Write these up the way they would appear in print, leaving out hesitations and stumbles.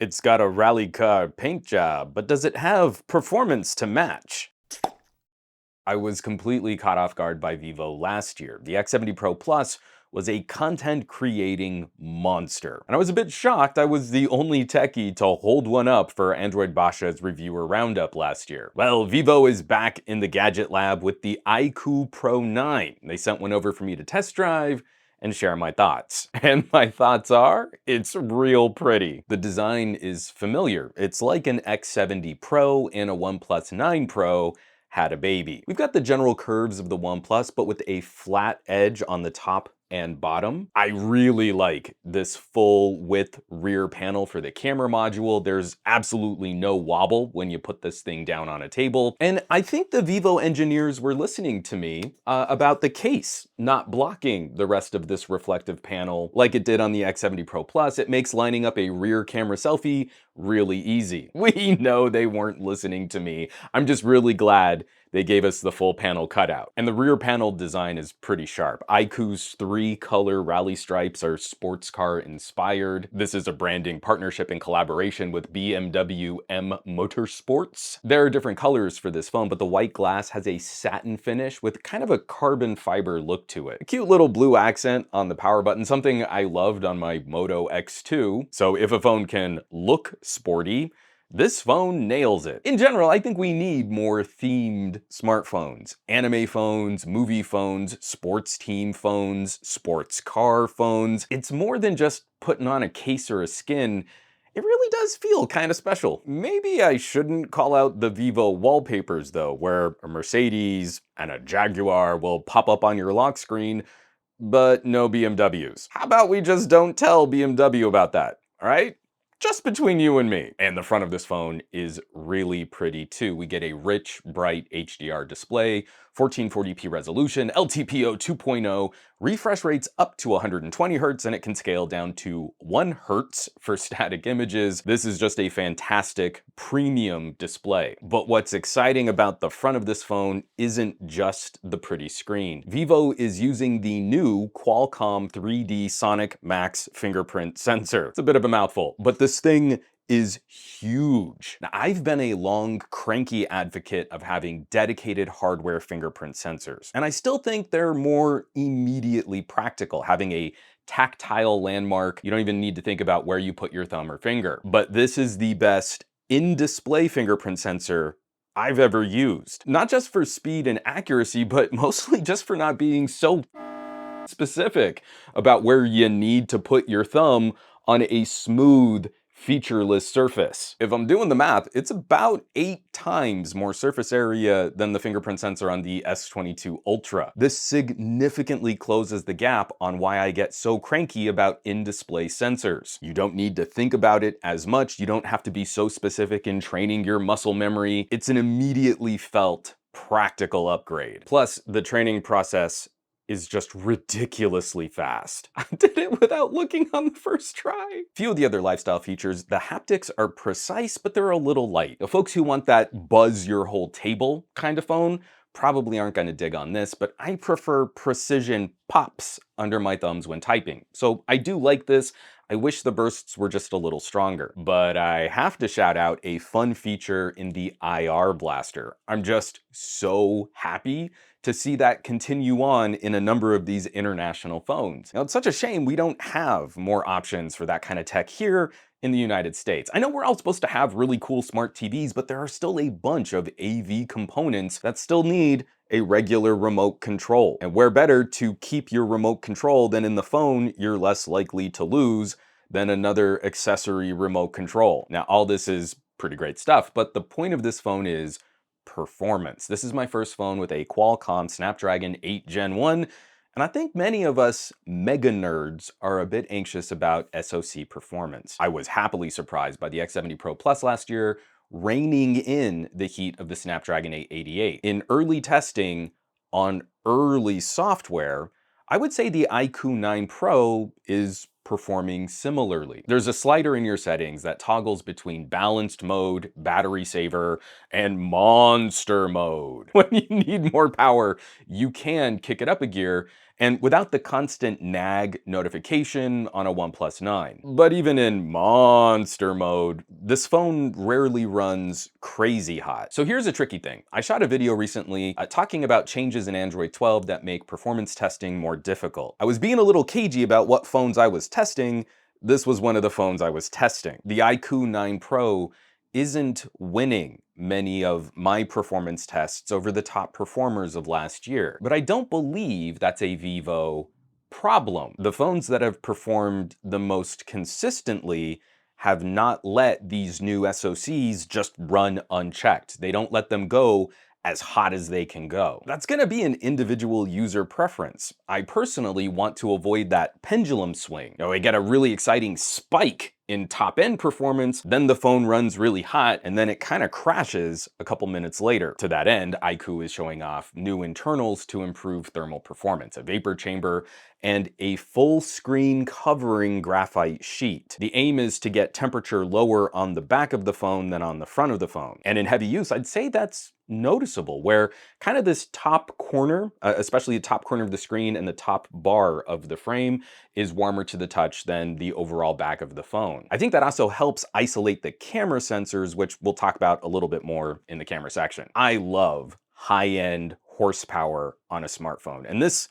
It's got a rally car paint job, but does it have performance to match? I was completely caught off guard by Vivo last year. The X70 Pro Plus was a content creating monster. And I was a bit shocked I was the only techie to hold one up for Android Basha's reviewer roundup last year. Well, Vivo is back in the gadget lab with the iQOO Pro 9. They sent one over for me to test drive and share my thoughts. And my thoughts are, it's real pretty. The design is familiar. It's like an X70 Pro and a OnePlus 9 Pro had a baby. We've got the general curves of the OnePlus, but with a flat edge on the top and bottom. I really like this full width rear panel for the camera module. There's absolutely no wobble when you put this thing down on a table. And I think the Vivo engineers were listening to me about the case not blocking the rest of this reflective panel like it did on the X70 Pro Plus. It makes lining up a rear camera selfie really easy. We know they weren't listening to me. I'm just really glad they gave us the full panel cutout. And the rear panel design is pretty sharp. iQOO's 3-color rally stripes are sports car inspired. This is a branding partnership in collaboration with BMW M Motorsports. There are different colors for this phone, but the white glass has a satin finish with kind of a carbon fiber look to it. A cute little blue accent on the power button, something I loved on my Moto X2. So if a phone can look sporty, this phone nails it. In general, I think we need more themed smartphones. Anime phones, movie phones, sports team phones, sports car phones. It's more than just putting on a case or a skin. It really does feel kind of special. Maybe I shouldn't call out the Vivo wallpapers though, where a Mercedes and a Jaguar will pop up on your lock screen, but no BMWs. How about we just don't tell BMW about that, all right? Just between you and me. And the front of this phone is really pretty too. We get a rich, bright HDR display, 1440p resolution, LTPO 2.0, refresh rates up to 120 Hz, and it can scale down to 1 Hz for static images. This is just a fantastic premium display. But what's exciting about the front of this phone isn't just the pretty screen. Vivo is using the new Qualcomm 3D Sonic Max fingerprint sensor. It's a bit of a mouthful, but this thing is huge. Now, I've been a long, cranky advocate of having dedicated hardware fingerprint sensors, and I still think they're more immediately practical, having a tactile landmark. You don't even need to think about where you put your thumb or finger. But this is the best in-display fingerprint sensor I've ever used. Not just for speed and accuracy, but mostly just for not being so specific about where you need to put your thumb on a smooth, featureless surface. If I'm doing the math, it's about 8 times more surface area than the fingerprint sensor on the S22 Ultra. This significantly closes the gap on why I get so cranky about in-display sensors. You don't need to think about it as much. You don't have to be so specific in training your muscle memory. It's an immediately felt practical upgrade. Plus, the training process is just ridiculously fast. I did it without looking on the first try. Few of the other lifestyle features, the haptics are precise, but they're a little light. The folks who want that buzz your whole table kind of phone probably aren't gonna dig on this, but I prefer precision pops under my thumbs when typing. So I do like this. I wish the bursts were just a little stronger, but I have to shout out a fun feature in the IR blaster. I'm just so happy to see that continue on in a number of these international phones. Now, it's such a shame we don't have more options for that kind of tech here in the United States. I know we're all supposed to have really cool smart TVs, but there are still a bunch of AV components that still need a regular remote control. And where better to keep your remote control than in the phone you're less likely to lose than another accessory remote control. Now, all this is pretty great stuff, but the point of this phone is performance. This is my first phone with a Qualcomm Snapdragon 8 Gen 1, and I think many of us mega nerds are a bit anxious about SoC performance. I was happily surprised by the X70 Pro Plus last year, reining in the heat of the Snapdragon 888. In early testing on early software, I would say the iQOO 9 Pro is performing similarly. There's a slider in your settings that toggles between balanced mode, battery saver, and monster mode. When you need more power, you can kick it up a gear, and without the constant nag notification on a OnePlus 9. But even in monster mode, this phone rarely runs crazy hot. So here's a tricky thing. I shot a video recently talking about changes in Android 12 that make performance testing more difficult. I was being a little cagey about what phones I was testing. This was one of the phones I was testing. The iQOO 9 Pro isn't winning many of my performance tests over the top performers of last year. But I don't believe that's a Vivo problem. The phones that have performed the most consistently have not let these new SoCs just run unchecked. They don't let them go as hot as they can go. That's gonna be an individual user preference. I personally want to avoid that pendulum swing. You know, I get a really exciting spike in top-end performance, then the phone runs really hot, and then it kind of crashes a couple minutes later. To that end, iQOO is showing off new internals to improve thermal performance, a vapor chamber, and a full screen covering graphite sheet. The aim is to get temperature lower on the back of the phone than on the front of the phone. And in heavy use, I'd say that's noticeable, where kind of this top corner, especially the top corner of the screen and the top bar of the frame, is warmer to the touch than the overall back of the phone. I think that also helps isolate the camera sensors, which we'll talk about a little bit more in the camera section. I love high-end horsepower on a smartphone, and this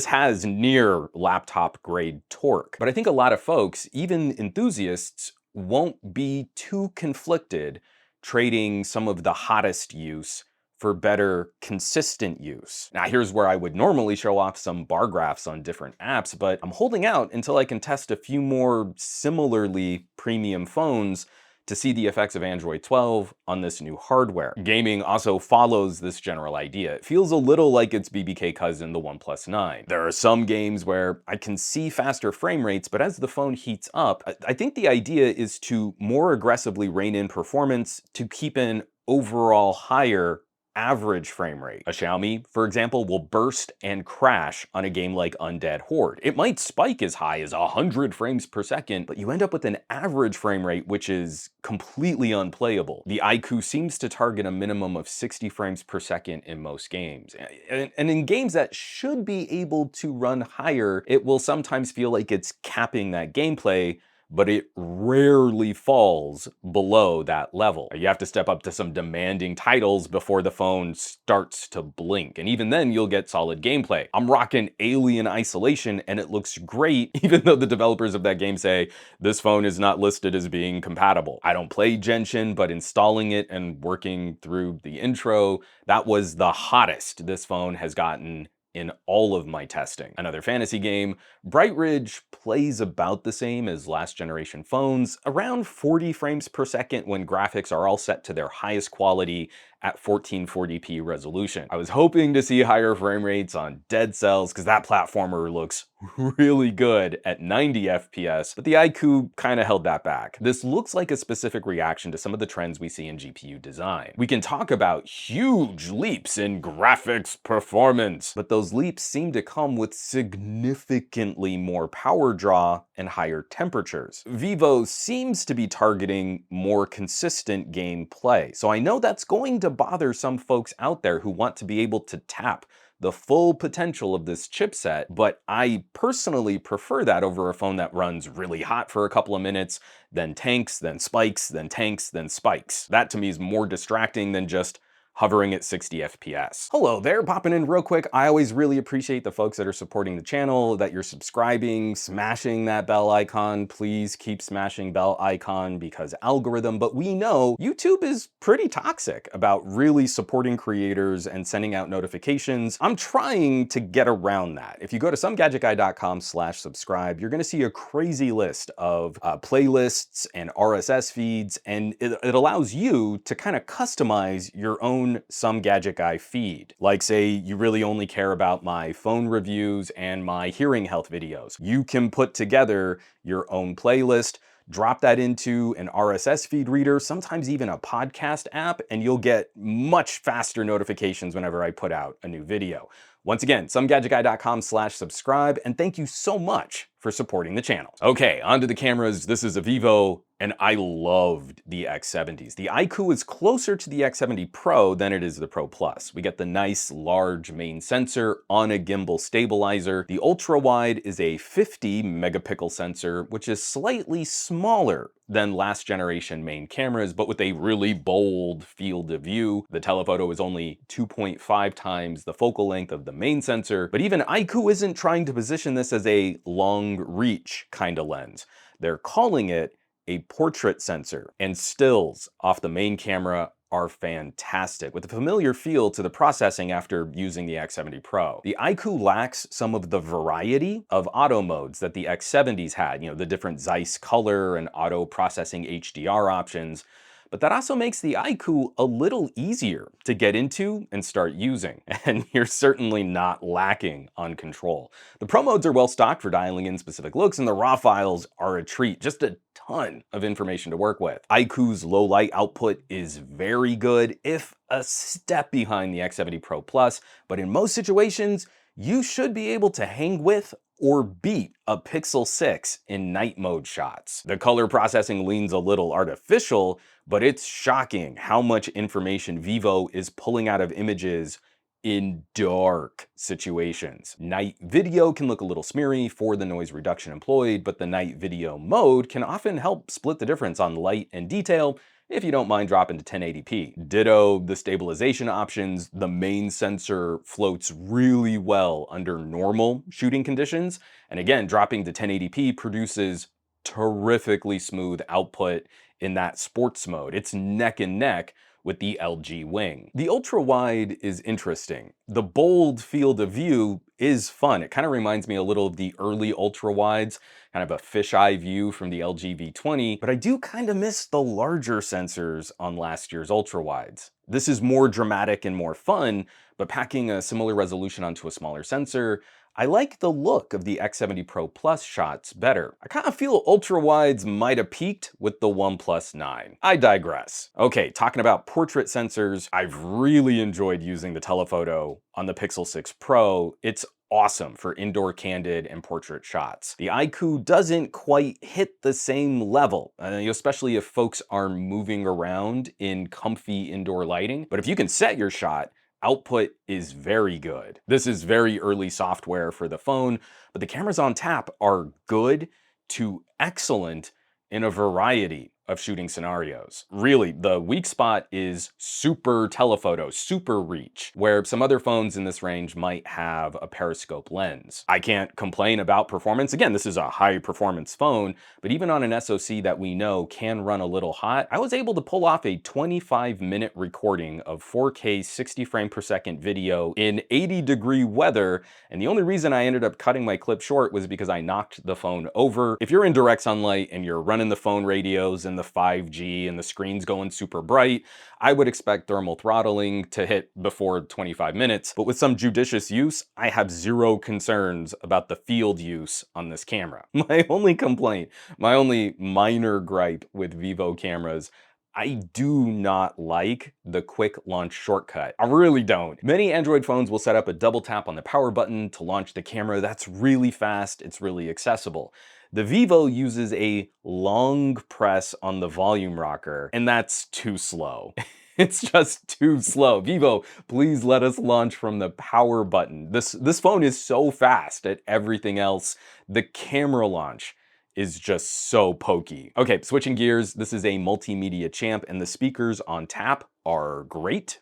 has near laptop grade torque. But I think a lot of folks, even enthusiasts, won't be too conflicted trading some of the hottest use for better consistent use. Now here's where I would normally show off some bar graphs on different apps, but I'm holding out until I can test a few more similarly premium phones to see the effects of Android 12 on this new hardware. Gaming also follows this general idea. It feels a little like its BBK cousin, the OnePlus 9. There are some games where I can see faster frame rates, but as the phone heats up, I think the idea is to more aggressively rein in performance to keep an overall higher average frame rate. A Xiaomi, for example, will burst and crash on a game like Undead Horde. It might spike as high as 100 frames per second, but you end up with an average frame rate which is completely unplayable. The iQOO seems to target a minimum of 60 frames per second in most games. And in games that should be able to run higher, it will sometimes feel like it's capping that gameplay, but it rarely falls below that level. You have to step up to some demanding titles before the phone starts to blink, and even then you'll get solid gameplay. I'm rocking Alien Isolation and it looks great, even though the developers of that game say this phone is not listed as being compatible. I don't play Genshin, but installing it and working through the intro, that was the hottest this phone has gotten in all of my testing. Another fantasy game, Bright Ridge plays about the same as last generation phones, around 40 frames per second when graphics are all set to their highest quality at 1440p resolution. I was hoping to see higher frame rates on Dead Cells because that platformer looks really good at 90 FPS, but the iQOO kind of held that back. This looks like a specific reaction to some of the trends we see in GPU design. We can talk about huge leaps in graphics performance, but those leaps seem to come with significantly more power draw and higher temperatures. Vivo seems to be targeting more consistent gameplay, so I know that's going to bother some folks out there who want to be able to tap the full potential of this chipset, but I personally prefer that over a phone that runs really hot for a couple of minutes, then tanks, then spikes, then tanks, then spikes. That to me is more distracting than just hovering at 60 FPS. Hello there, popping in real quick. I always really appreciate the folks that are supporting the channel, that you're subscribing, smashing that bell icon. Please keep smashing bell icon because algorithm, but we know YouTube is pretty toxic about really supporting creators and sending out notifications. I'm trying to get around that. If you go to SomeGadgetGuy.com/subscribe, you're gonna see a crazy list of playlists and RSS feeds, and it allows you to kind of customize your own Some Gadget Guy feed. Like say you really only care about my phone reviews and my hearing health videos. You can put together your own playlist, drop that into an RSS feed reader, sometimes even a podcast app, and you'll get much faster notifications whenever I put out a new video. Once again, SomeGadgetGuy.com/subscribe, and thank you so much for supporting the channel. Okay, onto the cameras. This is a Vivo, and I loved the X70s. The iQOO is closer to the X70 Pro than it is the Pro Plus. We get the nice large main sensor on a gimbal stabilizer. The ultra wide is a 50 megapixel sensor, which is slightly smaller than last generation main cameras, but with a really bold field of view. The telephoto is only 2.5 times the focal length of the main sensor, but even iQOO isn't trying to position this as a long reach kind of lens. They're calling it a portrait sensor, and stills off the main camera are fantastic, with a familiar feel to the processing after using the X70 Pro. The iQOO lacks some of the variety of auto modes that the X70s had, the different Zeiss color and auto processing HDR options, but that also makes the iQOO a little easier to get into and start using, and you're certainly not lacking on control. The Pro modes are well stocked for dialing in specific looks, and the RAW files are a treat, just a ton of information to work with. iQOO's low light output is very good, if a step behind the X70 Pro Plus, but in most situations, you should be able to hang with or beat a Pixel 6 in night mode shots. The color processing leans a little artificial, but it's shocking how much information Vivo is pulling out of images in dark situations. Night video can look a little smeary for the noise reduction employed, but the night video mode can often help split the difference on light and detail if you don't mind dropping to 1080p. Ditto the stabilization options. The main sensor floats really well under normal shooting conditions. And again, dropping to 1080p produces terrifically smooth output in that sports mode. It's neck and neck with the LG Wing. The ultra wide is interesting. The bold field of view is fun. It kind of reminds me a little of the early ultra wides, kind of a fisheye view from the LG V20, but I do kind of miss the larger sensors on last year's ultra wides. This is more dramatic and more fun, but packing a similar resolution onto a smaller sensor, I like the look of the X70 Pro Plus shots better. I kind of feel ultra-wides might have peaked with the OnePlus 9. I digress. Okay, talking about portrait sensors, I've really enjoyed using the telephoto on the Pixel 6 Pro. It's awesome for indoor candid and portrait shots. The iQOO doesn't quite hit the same level, especially if folks are moving around in comfy indoor lighting. But if you can set your shot, output is very good. This is very early software for the phone, but the cameras on tap are good to excellent in a variety of shooting scenarios. Really, the weak spot is super telephoto, super reach, where some other phones in this range might have a periscope lens. I can't complain about performance. Again, this is a high performance phone, but even on an SoC that we know can run a little hot, I was able to pull off a 25-minute recording of 4K 60 frame per second video in 80-degree weather, and the only reason I ended up cutting my clip short was because I knocked the phone over. If you're in direct sunlight and you're running the phone radios and the 5G and the screen's going super bright, I would expect thermal throttling to hit before 25 minutes, but with some judicious use, I have zero concerns about the field use on this camera. My only complaint, my only minor gripe with Vivo cameras, I do not like the quick launch shortcut. I really don't. Many Android phones will set up a double tap on the power button to launch the camera. That's really fast, it's really accessible. The Vivo uses a long press on the volume rocker, and that's too slow. It's just too slow. Vivo, please let us launch from the power button. This phone is so fast at everything else. The camera launch is just so pokey. Okay, switching gears, this is a multimedia champ, and the speakers on tap are great.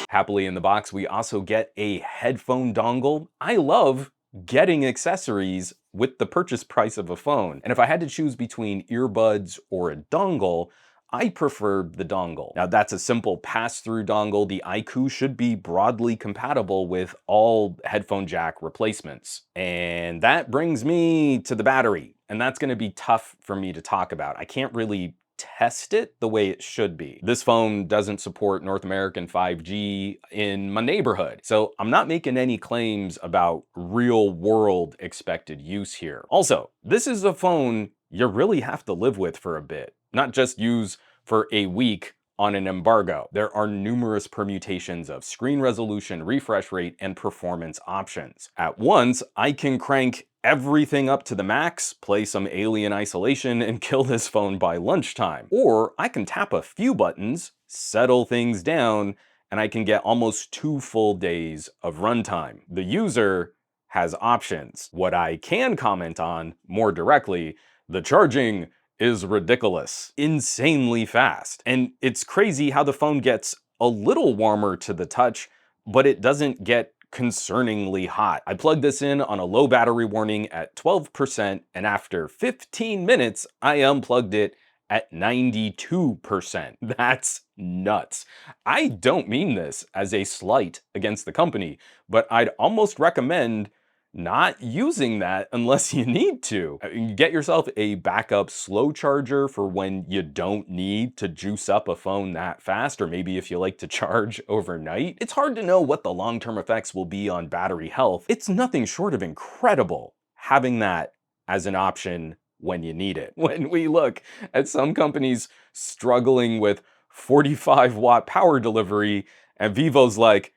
Happily in the box, we also get a headphone dongle. I love getting accessories with the purchase price of a phone. And if I had to choose between earbuds or a dongle, I prefer the dongle. Now that's a simple pass-through dongle. The iQOO should be broadly compatible with all headphone jack replacements. And that brings me to the battery. And that's gonna be tough for me to talk about. I can't really test it the way it should be. This phone doesn't support North American 5G in my neighborhood, so I'm not making any claims about real world expected use here. Also, this is a phone you really have to live with for a bit, not just use for a week on an embargo. There are numerous permutations of screen resolution, refresh rate, and performance options. At once, I can crank everything up to the max, play some Alien Isolation, and kill this phone by lunchtime. Or I can tap a few buttons, settle things down, and I can get almost 2 full days of runtime. The user has options. What I can comment on more directly, the charging is ridiculous, insanely fast. And it's crazy how the phone gets a little warmer to the touch, but it doesn't get concerningly hot. I plugged this in on a low battery warning at 12%, and after 15 minutes, I unplugged it at 92%. That's nuts. I don't mean this as a slight against the company, but I'd almost recommend not using that unless you need to. Get yourself a backup slow charger for when you don't need to juice up a phone that fast, or maybe if you like to charge overnight. It's hard to know what the long-term effects will be on battery health. It's nothing short of incredible having that as an option when you need it. When we look at some companies struggling with 45-watt power delivery, and Vivo's like,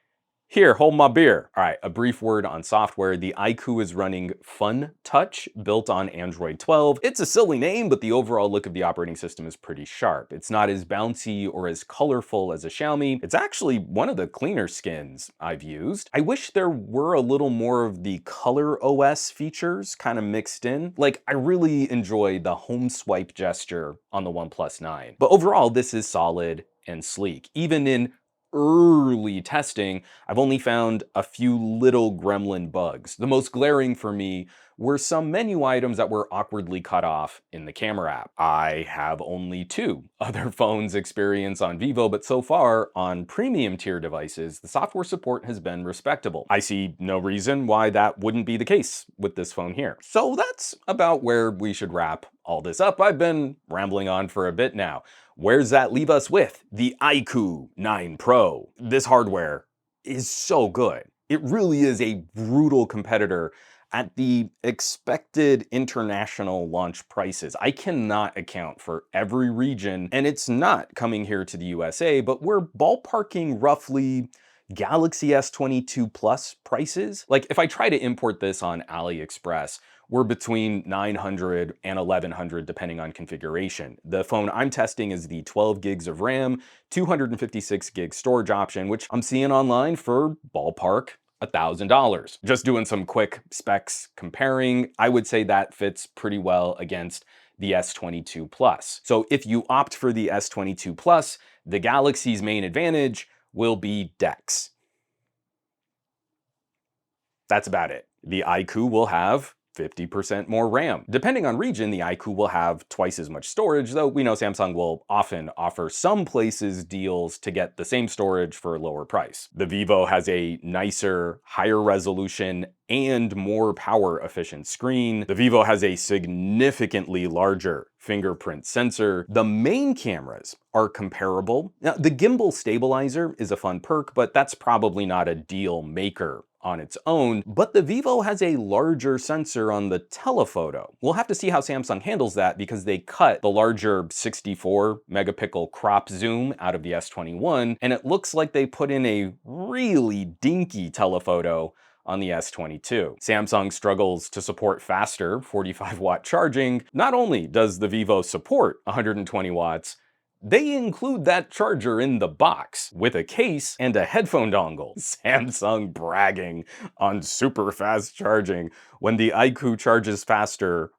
here, hold my beer. All right, a brief word on software. The iQOO is running Fun Touch, built on Android 12. It's a silly name, but the overall look of the operating system is pretty sharp. It's not as bouncy or as colorful as a Xiaomi. It's actually one of the cleaner skins I've used. I wish there were a little more of the color OS features kind of mixed in. Like, I really enjoy the home swipe gesture on the OnePlus 9. But overall, this is solid and sleek. Even in early testing, I've only found a few little gremlin bugs. The most glaring for me were some menu items that were awkwardly cut off in the camera app. I have only 2 other phones experience on Vivo, but so far on premium tier devices, the software support has been respectable. I see no reason why that wouldn't be the case with this phone here. So that's about where we should wrap all this up. I've been rambling on for a bit now. Where's that leave us with? The iQOO 9 Pro. This hardware is so good. It really is a brutal competitor at the expected international launch prices. I cannot account for every region, and it's not coming here to the USA, but we're ballparking roughly Galaxy S22 Plus prices. Like, if I try to import this on AliExpress, we're between 900 and 1100 depending on configuration. The phone I'm testing is the 12 gigs of RAM, 256 gig storage option, which I'm seeing online for ballpark $1,000. Just doing some quick specs comparing, I would say that fits pretty well against the S22 Plus. So if you opt for the S22 Plus, the Galaxy's main advantage will be DeX. That's about it. The iQOO will have 50% more RAM. Depending on region, the iQOO will have twice as much storage, though we know Samsung will often offer some places deals to get the same storage for a lower price. The Vivo has a nicer, higher resolution, and more power efficient screen. The Vivo has a significantly larger fingerprint sensor. The main cameras are comparable. Now, the gimbal stabilizer is a fun perk, but that's probably not a deal maker on its own, but the Vivo has a larger sensor on the telephoto. We'll have to see how Samsung handles that because they cut the larger 64 megapixel crop zoom out of the S21, and it looks like they put in a really dinky telephoto on the S22. Samsung struggles to support faster 45-watt charging. Not only does the Vivo support 120 watts, they include that charger in the box with a case and a headphone dongle. Samsung bragging on super fast charging when the iQOO charges faster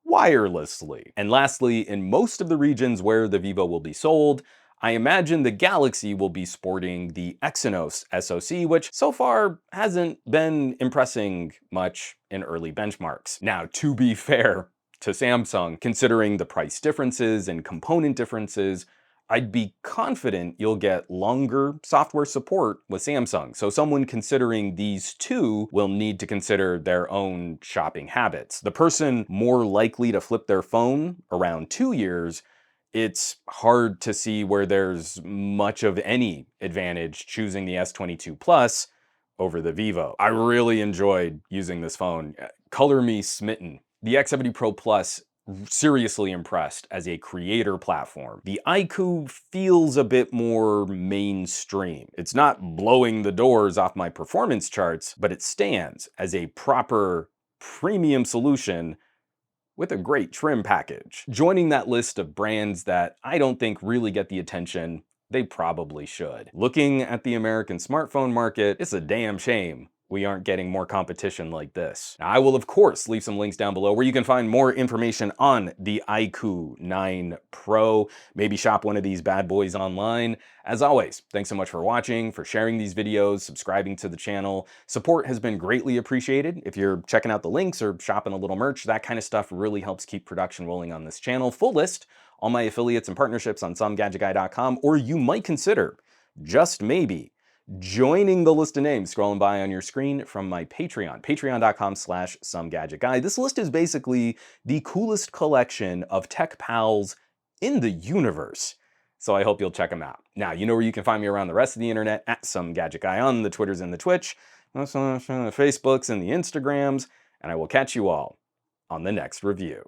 wirelessly. And lastly, in most of the regions where the Vivo will be sold, I imagine the Galaxy will be sporting the Exynos SoC, which so far hasn't been impressing much in early benchmarks. Now, to be fair to Samsung, considering the price differences and component differences, I'd be confident you'll get longer software support with Samsung. So someone considering these two will need to consider their own shopping habits. The person more likely to flip their phone around 2 years, it's hard to see where there's much of any advantage choosing the S22 Plus over the Vivo. I really enjoyed using this phone. Color me smitten. The X70 Pro Plus seriously impressed as a creator platform. The iQOO feels a bit more mainstream. It's not blowing the doors off my performance charts, but it stands as a proper premium solution with a great trim package, joining that list of brands that I don't think really get the attention they probably should. Looking at the American smartphone market, it's a damn shame we aren't getting more competition like this. Now, I will of course leave some links down below where you can find more information on the iQOO 9 Pro. Maybe shop one of these bad boys online. As always, thanks so much for watching, for sharing these videos, subscribing to the channel. Support has been greatly appreciated. If you're checking out the links or shopping a little merch, that kind of stuff really helps keep production rolling on this channel. Full list, all my affiliates and partnerships on SomeGadgetGuy.com, or you might consider, just maybe, joining the list of names scrolling by on your screen from my Patreon, patreon.com/SomeGadgetGuy. This list is basically the coolest collection of tech pals in the universe. So I hope you'll check them out. Now, you know where you can find me around the rest of the internet, at SomeGadgetGuy on the Twitters and the Twitch, also on the Facebooks and the Instagrams, and I will catch you all on the next review.